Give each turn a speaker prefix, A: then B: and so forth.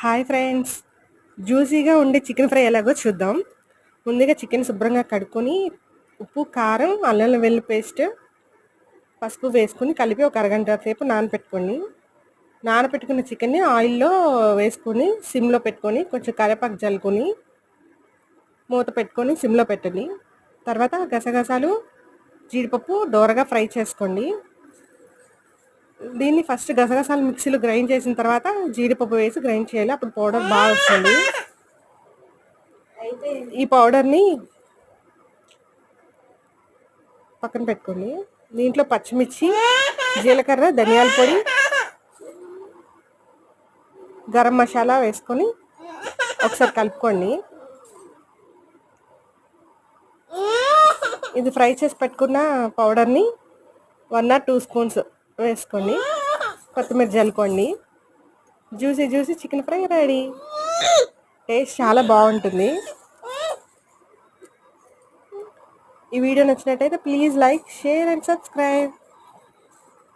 A: Hi friends, జ్యూసీగా ఉండే chicken fry ఎలాగో చూద్దాం. ముందుగా చికెన్ శుభ్రంగా కడుక్కొని ఉప్పు, కారం, అల్లం వెల్లుల్లి పేస్ట్, పసుపు వేసుకొని కలిపి ఒక అరగంట సేపు నానపెట్టుకోండి. నానపెట్టుకున్న చికెన్ని ఆయిల్లో వేసుకొని సిమ్లో పెట్టుకొని కొంచెం కరివేపాకు జల్లుకొని మూత పెట్టుకొని సిమ్లో పెట్టండి. తర్వాత గసగసాలు, జీడిపప్పు దోరగా ఫ్రై చేసుకోండి. దీన్ని ఫస్ట్ గసగసాలు మిక్సీలో గ్రైండ్ చేసిన తర్వాత జీడిపప్పు వేసి గ్రైండ్ చేయాలి. అప్పుడు పౌడర్ బాగా వస్తుంది. ఈ పౌడర్ని పక్కన పెట్టుకోండి. దీంట్లో పచ్చిమిర్చి, జీలకర్ర, ధనియాల పొడి, గరం మసాలా వేసుకొని ఒకసారి కలుపుకోండి. ఇది ఫ్రై చేసి పెట్టుకున్న పౌడర్ని 1 or 2 స్పూన్స్ వేసుకోండి. కొత్తిమీర జల్లుకోండి. Juicy chicken fry ready. Taste చాలా బాగుంటుంది. ఈ వీడియో నచ్చినట్టయితే please like, share and subscribe.